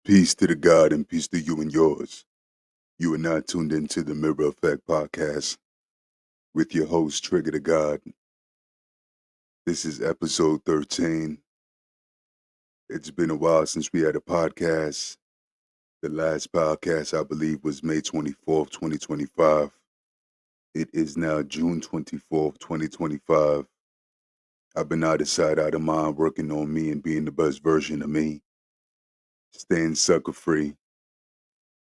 Peace to the God and peace to you and yours. You are now tuned into the Mirror Effect podcast with your host, Trigger the God. This is episode 13. It's been a while since we had a podcast. The last podcast, I believe, was May 24th, 2025. It is now June 24th, 2025. I've been out of sight, out of mind, working on me and being the best version of me, staying sucker free.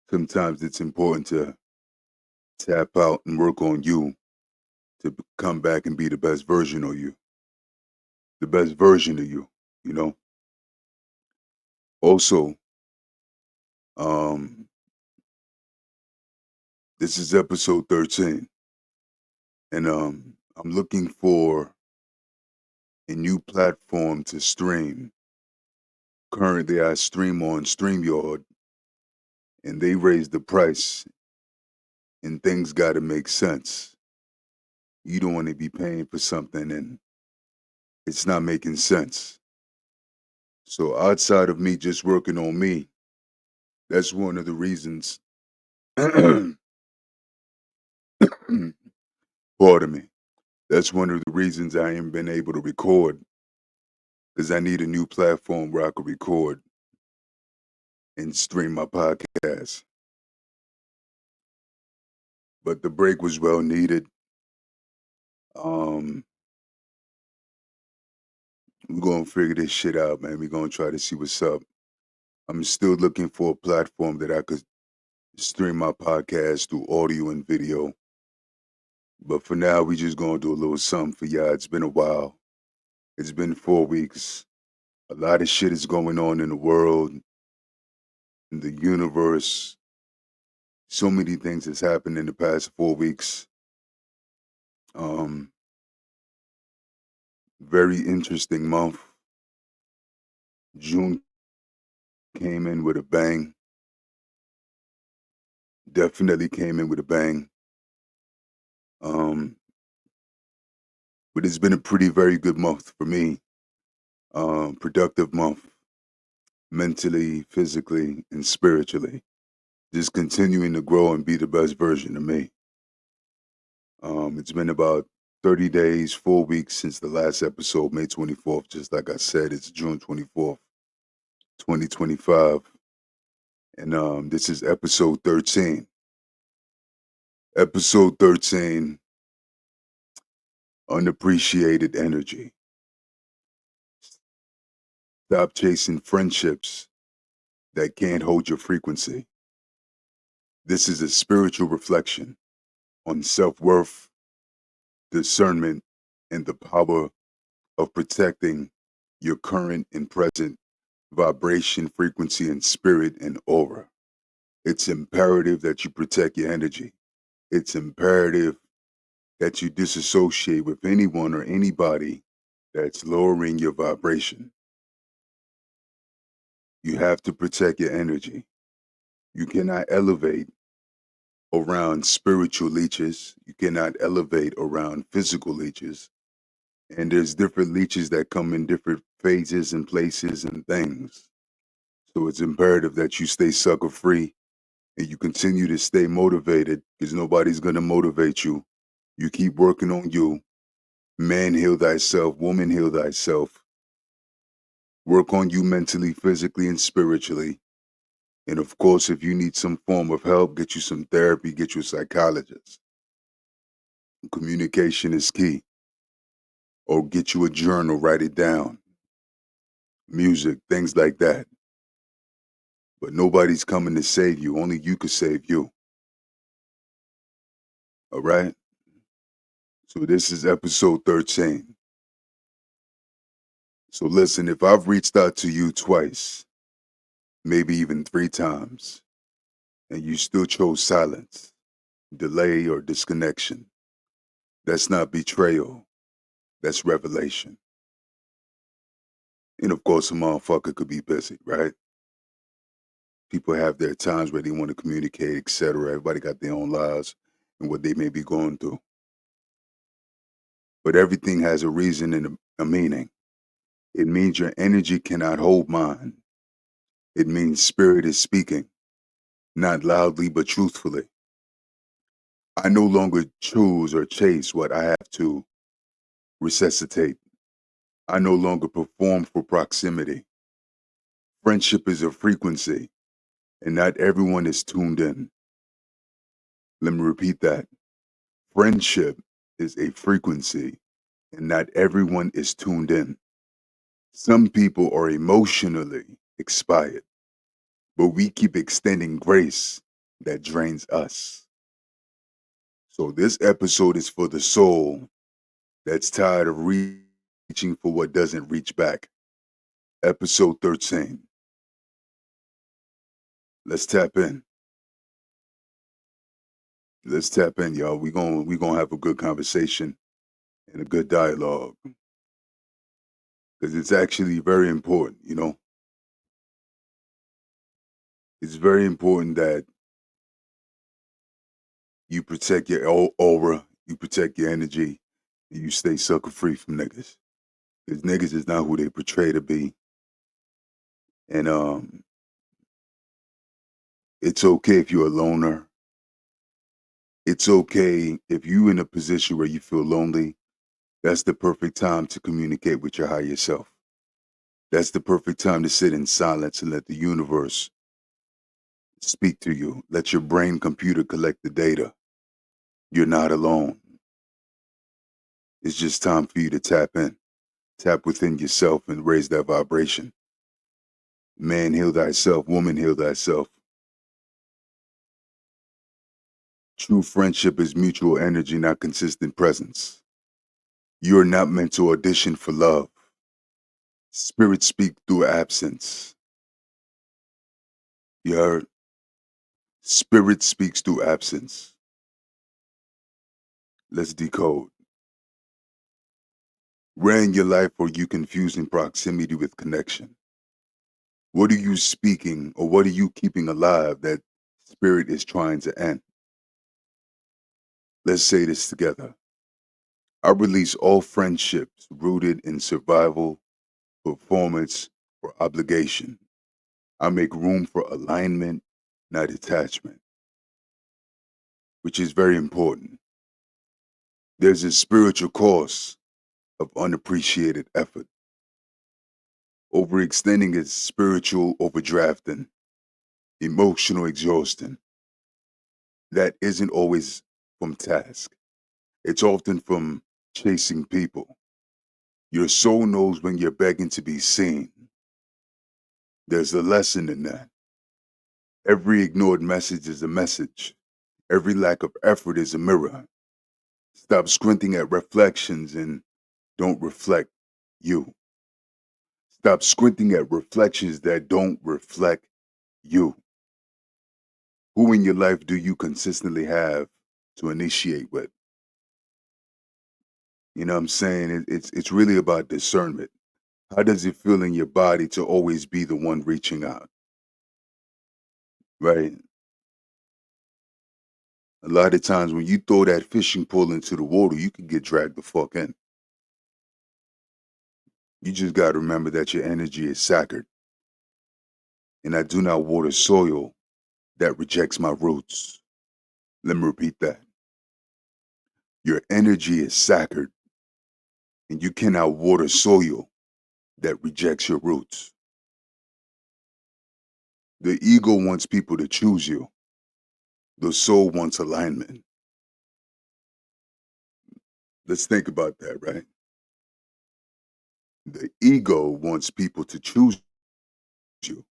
Sometimes it's important to tap out and work on you to come back and be the best version of you, the best version of you, you know. Also, um, this is episode 13, and I'm looking for a new platform to stream. Currently, I stream on StreamYard, and they raised the price, and things got to make sense. You don't want to be paying for something, and it's not making sense. So, outside of me just working on me, that's one of the reasons. Pardon me. That's one of the reasons I ain't been able to record, because I need a new platform where I could record and stream my podcast. But the break was well needed. Um, we're gonna figure this shit out, man. We're gonna try to see what's up. I'm still looking for a platform that I could stream my podcast through audio and video. But for now, we just gonna do a little something for y'all. It's been a while. It's been 4 weeks. A lot of shit is going on in the world, in the universe. So many things has happened in the past 4 weeks. Um, Very interesting month. June came in with a bang. Definitely came in with a bang. Um, but it's been a very good month for me. Productive month, mentally, physically, and spiritually. Just continuing to grow and be the best version of me. It's been about 30 days, 4 weeks since the last episode, May 24th. Just like I said, it's June 24th, 2025. And this is episode 13. Episode 13, Unappreciated Energy. Stop chasing friendships that can't hold your frequency. This is a spiritual reflection on self-worth, discernment, and the power of protecting your current and present vibration, frequency, and spirit and aura. It's imperative that you protect your energy. It's imperative that you disassociate with anyone or anybody that's lowering your vibration. You have to protect your energy. You cannot elevate around spiritual leeches. You cannot elevate around physical leeches. And there's different leeches that come in different phases and places and things. So it's imperative that you stay sucker free and you continue to stay motivated, because nobody's going to motivate you. You keep working on you. Man, heal thyself. Woman, heal thyself. Work on you mentally, physically, and spiritually. And of course, if you need some form of help, get you some therapy, get you a psychologist. Communication is key. Or get you a journal, write it down. Music, things like that. But nobody's coming to save you. Only you could save you. All right? So this is episode 13. So listen, if I've reached out to you twice, maybe even 3 times, and you still chose silence, delay, or disconnection, that's not betrayal. That's revelation. And of course, a motherfucker could be busy, right? People have their times where they want to communicate, etc. Everybody got their own lives and what they may be going through. But everything has a reason and a meaning. It means your energy cannot hold mine. It means spirit is speaking, not loudly but truthfully. I no longer choose or chase what I have to resuscitate. I no longer perform for proximity. Friendship is a frequency, and not everyone is tuned in. Let me repeat that. Friendship is a frequency, and not everyone is tuned in. Some people are emotionally expired, but we keep extending grace that drains us. So this episode is for the soul that's tired of reaching for what doesn't reach back. Episode 13. Let's tap in. Let's tap in, y'all. We gonna have a good conversation and a good dialogue because it's actually very important. It's very important that you protect your aura, you protect your energy, and you stay sucker free from niggas. Because niggas is not who they portray to be, and it's okay if you're a loner. It's okay if you in a position where you feel lonely. That's the perfect time to communicate with your higher self. That's the perfect time to sit in silence and let the universe speak to you. Let your brain computer collect the data. You're not alone. It's just time for you to tap in, tap within yourself and raise that vibration. Man, heal thyself. Woman, heal thyself. True friendship is mutual energy, not consistent presence. You are not meant to audition for love. Spirit speak through absence. You heard? Spirit speaks through absence. Let's decode. Where in your life are you confusing proximity with connection? What are you speaking or what are you keeping alive that spirit is trying to end? Let's say this together. I release all friendships rooted in survival, performance, or obligation. I make room for alignment, not attachment, which is very important. There's a spiritual cost of unappreciated effort. Overextending is spiritual overdrafting, emotional exhaustion. That isn't always from task. It's often from chasing people. Your soul knows when you're begging to be seen. There's a lesson in that. Every ignored message is a message. Every lack of effort is a mirror. Stop squinting at reflections and don't reflect you. Stop squinting at reflections that don't reflect you. Who in your life do you consistently have to initiate with? You know what I'm saying? It's really about discernment. How does it feel in your body to always be the one reaching out? Right? A lot of times when you throw that fishing pole into the water, you can get dragged the fuck in. You just got to remember that your energy is sacred. And I do not water soil that rejects my roots. Let me repeat that. Your energy is sacred, and you cannot water soil that rejects your roots. The ego wants people to choose you. The soul wants alignment. Let's think about that, right? The ego wants people to choose you,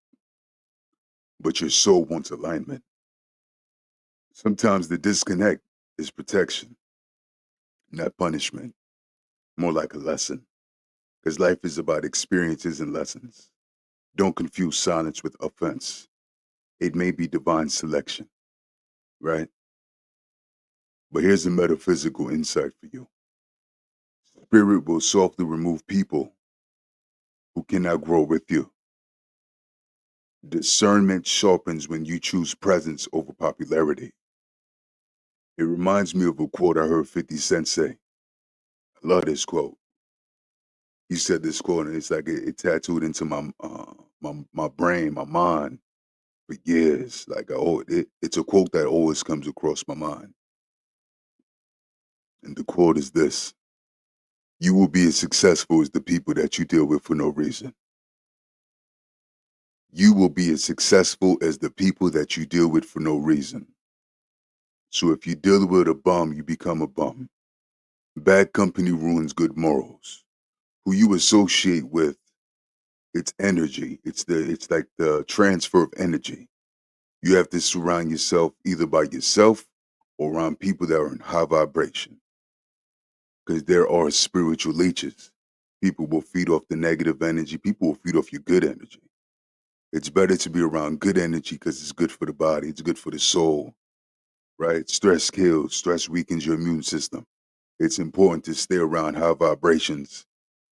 but your soul wants alignment. Sometimes the disconnect is protection, not punishment, more like a lesson. Because life is about experiences and lessons. Don't confuse silence with offense. It may be divine selection, right? But here's a metaphysical insight for you. Spirit will softly remove people who cannot grow with you. Discernment sharpens when you choose presence over popularity. It reminds me of a quote I heard 50 Cent say. I love this quote. He said this quote, and it's like it tattooed into my brain, my mind for years. Like it's a quote that always comes across my mind, and the quote is this: "You will be as successful as the people that you deal with for no reason. You will be as successful as the people that you deal with for no reason. So if you deal with a bum, you become a bum. Bad company ruins good morals. Who you associate with, it's energy. It's like the transfer of energy. You have to surround yourself either by yourself or around people that are in high vibration. Because there are spiritual leeches. People will feed off the negative energy. People will feed off your good energy. It's better to be around good energy because it's good for the body. It's good for the soul, right? Stress kills. Stress weakens your immune system. It's important to stay around high vibrations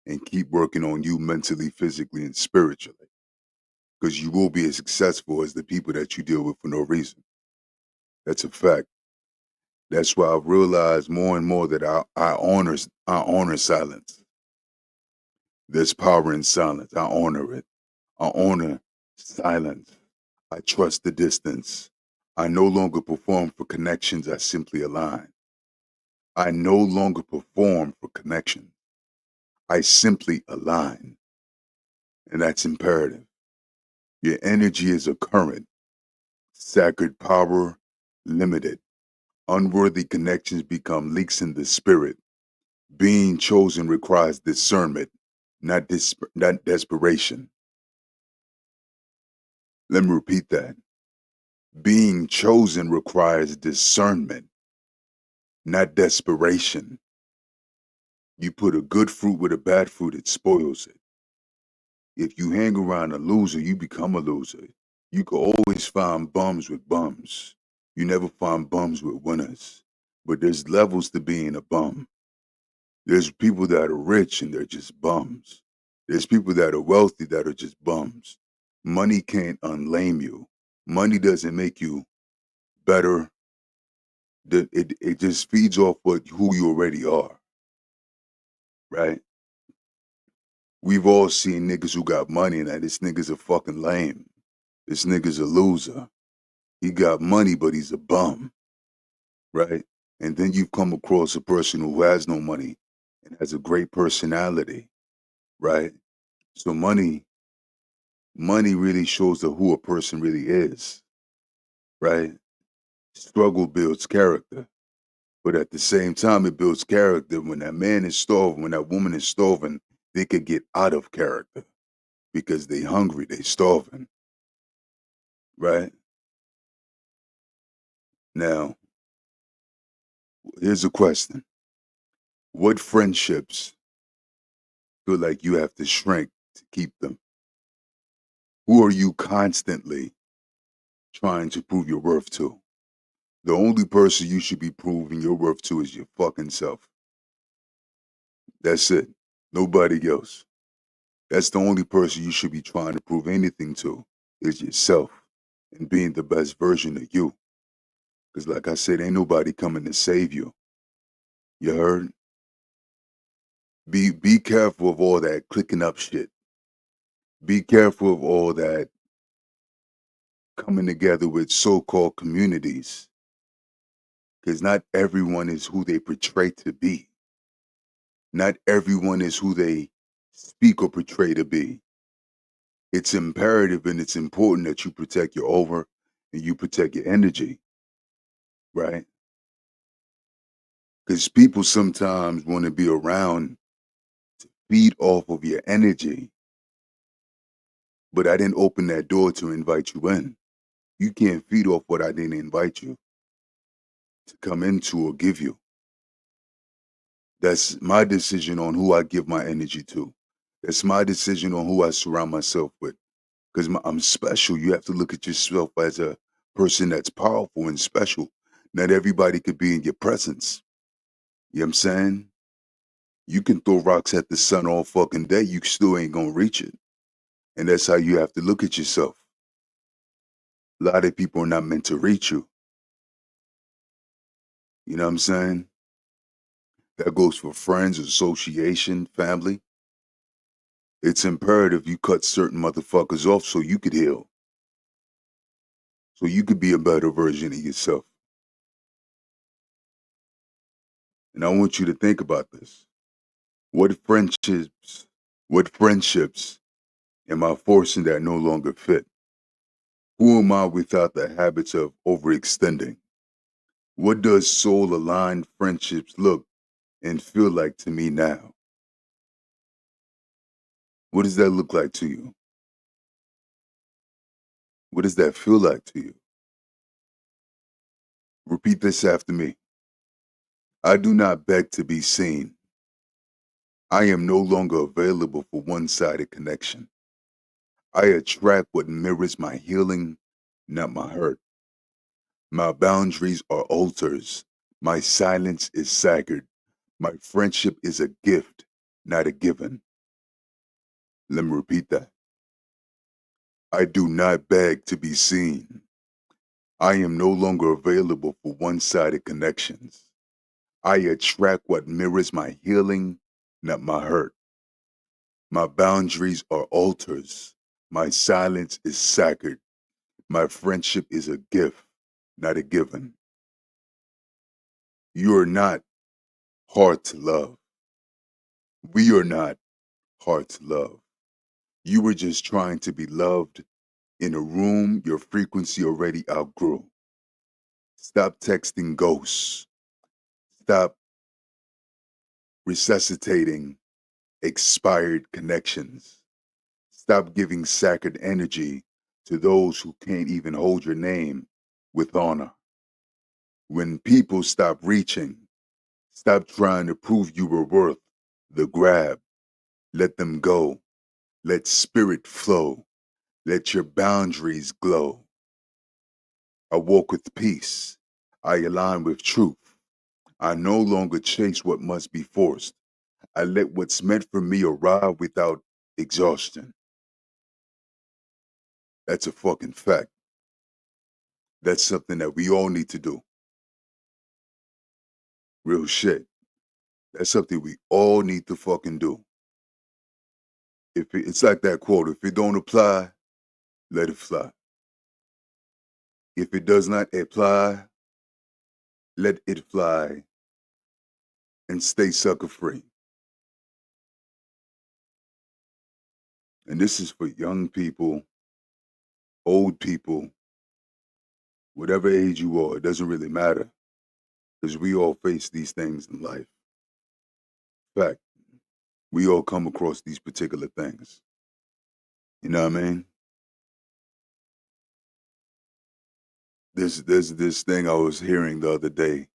and keep working on you mentally, physically, and spiritually because you will be as successful as the people that you deal with for no reason. That's a fact. That's why I've realized more and more that I honor silence. There's power in silence. I honor it. I honor silence. I trust the distance. I no longer perform for connections. I simply align. I no longer perform for connection. I simply align. And that's imperative. Your energy is a current, sacred power, limited. Unworthy connections become leaks in the spirit. Being chosen requires discernment, not desperation. Let me repeat that. Being chosen requires discernment, not desperation. You put a good fruit with a bad fruit, it spoils it. If you hang around a loser, you become a loser. You can always find bums with bums. You never find bums with winners. But there's levels to being a bum. There's people that are rich and they're just bums. There's people that are wealthy that are just bums. Money can't unlame you. Money doesn't make you better. It just feeds off who you already are, right? We've all seen niggas who got money and that this nigga's a fucking lame. This nigga's a loser. He got money, but he's a bum, right? And then you come across a person who has no money and has a great personality, right? So money really shows who a person really is, right? Struggle builds character. But at the same time, it builds character. When that man is starving, when that woman is starving, they could get out of character because they hungry, they starving, right? Now, here's a question. What friendships feel like you have to shrink to keep them? Who are you constantly trying to prove your worth to? The only person you should be proving your worth to is your fucking self. That's it. Nobody else. That's the only person you should be trying to prove anything to is yourself and being the best version of you. Because like I said, ain't nobody coming to save you. You heard? Be careful of all that clicking up shit. Be careful of all that coming together with so-called communities. Because not everyone is who they portray to be. Not everyone is who they speak or portray to be. It's imperative and it's important that you protect your over and you protect your energy, right? Because people sometimes want to be around to feed off of your energy, but I didn't open that door to invite you in. You can't feed off what I didn't invite you to come into or give you. That's my decision on who I give my energy to. That's my decision on who I surround myself with. Because I'm special. You have to look at yourself as a person that's powerful and special. Not everybody could be in your presence. You know what I'm saying? You can throw rocks at the sun all fucking day. You still ain't gonna reach it. And that's how you have to look at yourself. A lot of people are not meant to reach you. You know what I'm saying? That goes for friends, association, family. It's imperative you cut certain motherfuckers off so you could heal. So you could be a better version of yourself. And I want you to think about this. What friendships, what friendships am I forcing that no longer fit? Who am I without the habits of overextending? What does soul aligned friendships look and feel like to me now? What does that look like to you? What does that feel like to you? Repeat this after me. I do not beg to be seen. I am no longer available for one sided connection. I attract what mirrors my healing, not my hurt. My boundaries are altars. My silence is sacred. My friendship is a gift, not a given. Let me repeat that. I do not beg to be seen. I am no longer available for one sided connections. I attract what mirrors my healing, not my hurt. My boundaries are altars. My silence is sacred. My friendship is a gift, not a given. You are not hard to love. We are not hard to love. You were just trying to be loved in a room your frequency already outgrew. Stop texting ghosts. Stop resuscitating expired connections. Stop giving sacred energy to those who can't even hold your name with honor. When people stop reaching, stop trying to prove you were worth the grab. Let them go. Let spirit flow. Let your boundaries glow. I walk with peace. I align with truth. I no longer chase what must be forced. I let what's meant for me arrive without exhaustion. That's a fucking fact. That's something that we all need to do. Real shit. That's something we all need to fucking do. It's like that quote, if it don't apply, let it fly. If it does not apply, let it fly and stay sucker free. And this is for young people, old people, whatever age you are, it doesn't really matter. Because we all face these things in life. In fact, we all come across these particular things. You know what I mean? There's this thing I was hearing the other day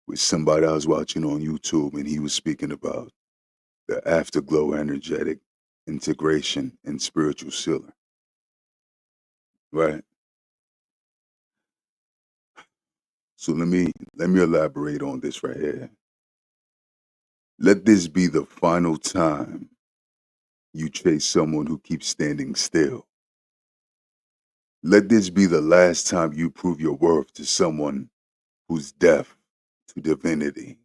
with somebody I was watching on YouTube, and he was speaking about the afterglow energetic integration and spiritual sealing. Right? So let me elaborate on this right here. Let this be the final time you chase someone who keeps standing still. Let this be the last time you prove your worth to someone who's deaf to divinity.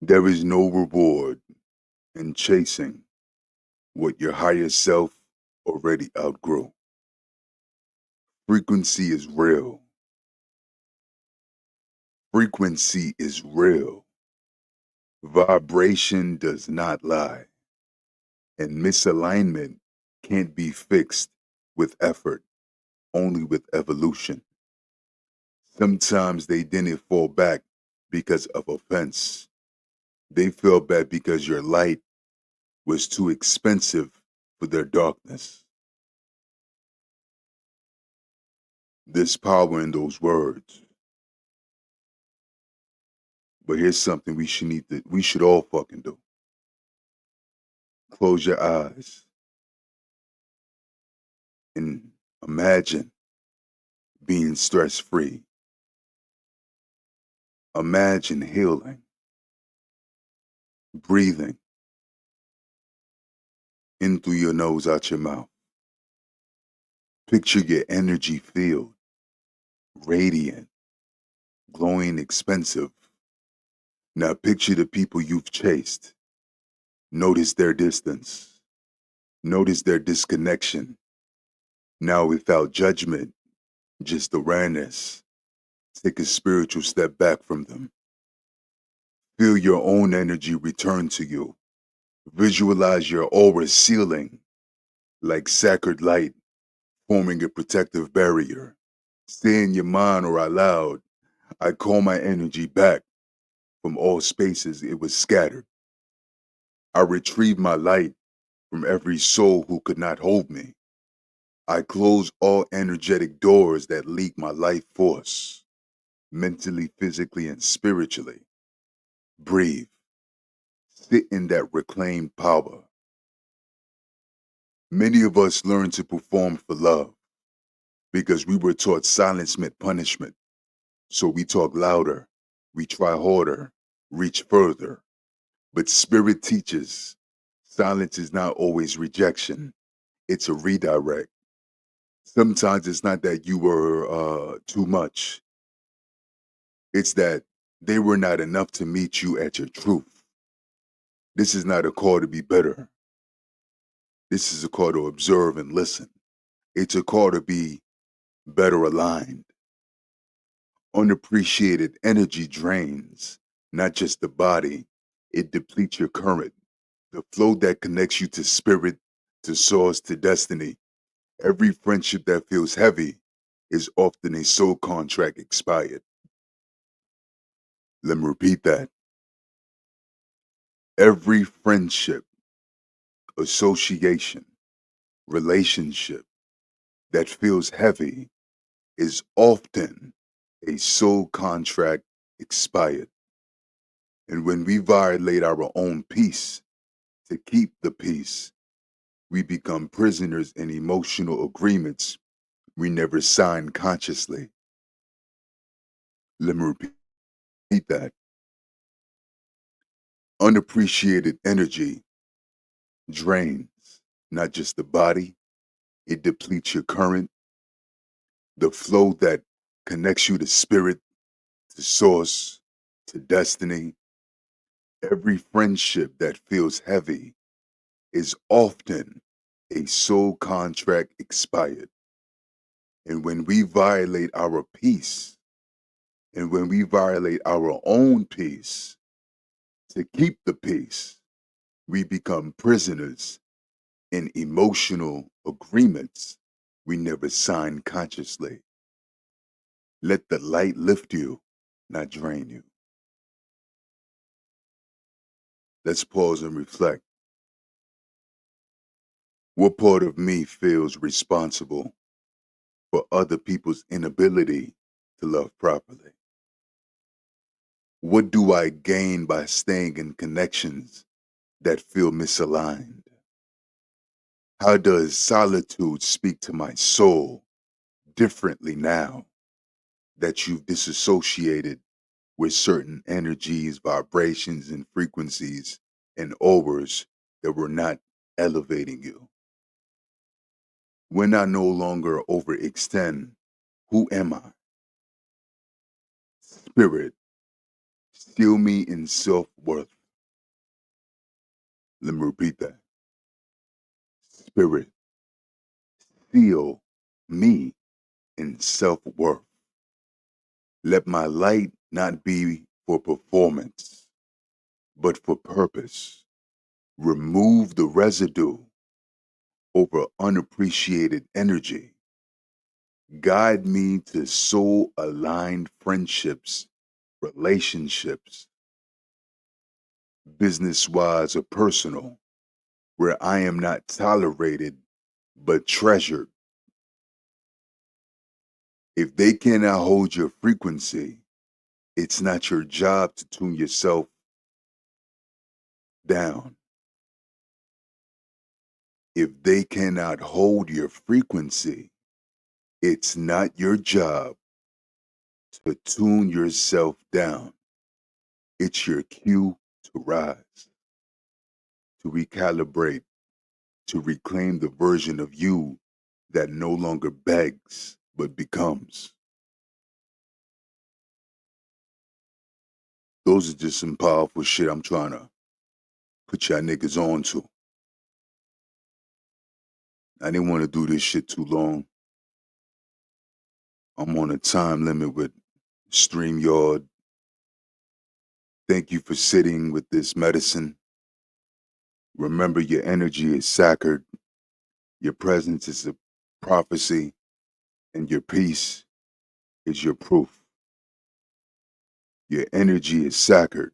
There is no reward in chasing what your higher self already outgrew. Frequency is real. Frequency is real. Vibration does not lie. And misalignment can't be fixed with effort, only with evolution. Sometimes they didn't fall back because of offense. They fell back because your light was too expensive for their darkness. There's power in those words. But here's something we should all fucking do. Close your eyes and imagine being stress free. Imagine healing, breathing in through your nose, out your mouth. Picture your energy field, radiant, glowing, expensive. Now picture the people you've chased. Notice their distance. Notice their disconnection, now without judgment, just awareness. Take a spiritual step back from them. Feel your own energy return to you. Visualize your aura sealing like sacred light, forming a protective barrier. Say in your mind or out loud, I call my energy back from all spaces it was scattered. I retrieve my light from every soul who could not hold me. I close all energetic doors that leak my life force, mentally, physically, and spiritually. Breathe. Sit in that reclaimed power. Many of us learn to perform for love because we were taught silence meant punishment. So we talk louder, we try harder, reach further. But spirit teaches silence is not always rejection, it's a redirect. Sometimes it's not that you were too much, it's that they were not enough to meet you at your truth. This is not a call to be better. This is a call to observe and listen. It's a call to be better aligned. Unappreciated energy drains not just the body, it depletes your current. The flow that connects you to spirit, to source, to destiny. Every friendship that feels heavy is often a soul contract expired. Let me repeat that. Every friendship, association, relationship that feels heavy is often a soul contract expired. And when we violate our own peace to keep the peace, we become prisoners in emotional agreements we never signed consciously. Let me repeat that. Unappreciated energy drains not just the body, it depletes your current, the flow that connects you to spirit, to source, to destiny. Every friendship that feels heavy is often a soul contract expired. And when we violate our peace, and when we violate our own peace to keep the peace, we become prisoners in emotional agreements we never signed consciously. Let the light lift you, not drain you. Let's pause and reflect. What part of me feels responsible for other people's inability to love properly? What do I gain by staying in connections that feel misaligned? How does solitude speak to my soul differently now that you've disassociated with certain energies, vibrations, and frequencies and auras that were not elevating you? When I no longer overextend, who am I? Spirit, seal me in self worth. Let me repeat that. Spirit, seal me in self worth. Let my light not be for performance, but for purpose. Remove the residue over unappreciated energy. Guide me to soul aligned friendships, relationships, business wise or personal, where I am not tolerated but treasured. If they cannot hold your frequency, it's not your job to tune yourself down. If they cannot hold your frequency, it's not your job to tune yourself down. It's your cue to rise, to recalibrate, to reclaim the version of you that no longer begs but becomes. Those are just some powerful shit I'm trying to put y'all niggas on to. I didn't want to do this shit too long. I'm on a time limit with StreamYard. Thank you for sitting with this medicine. Remember, your energy is sacred, your presence is a prophecy, and your peace is your proof. Your energy is sacred,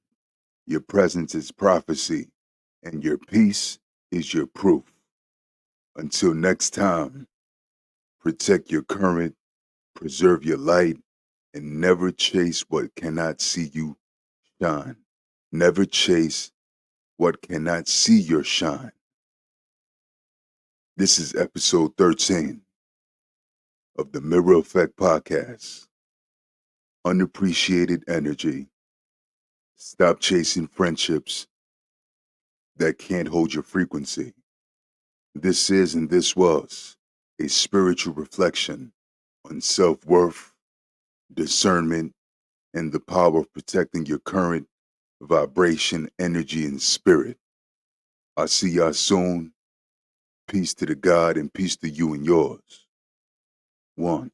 your presence is prophecy, and your peace is your proof. Until next time, protect your current, preserve your light, and never chase what cannot see you shine. Never chase what cannot see your shine. This is episode 13 of the Mirror Effect Podcast. Unappreciated energy. Stop chasing friendships that can't hold your frequency. This is and this was a spiritual reflection on self-worth, discernment, and the power of protecting your current vibration, energy, and spirit. I'll see y'all soon. Peace to the God and peace to you and yours. One.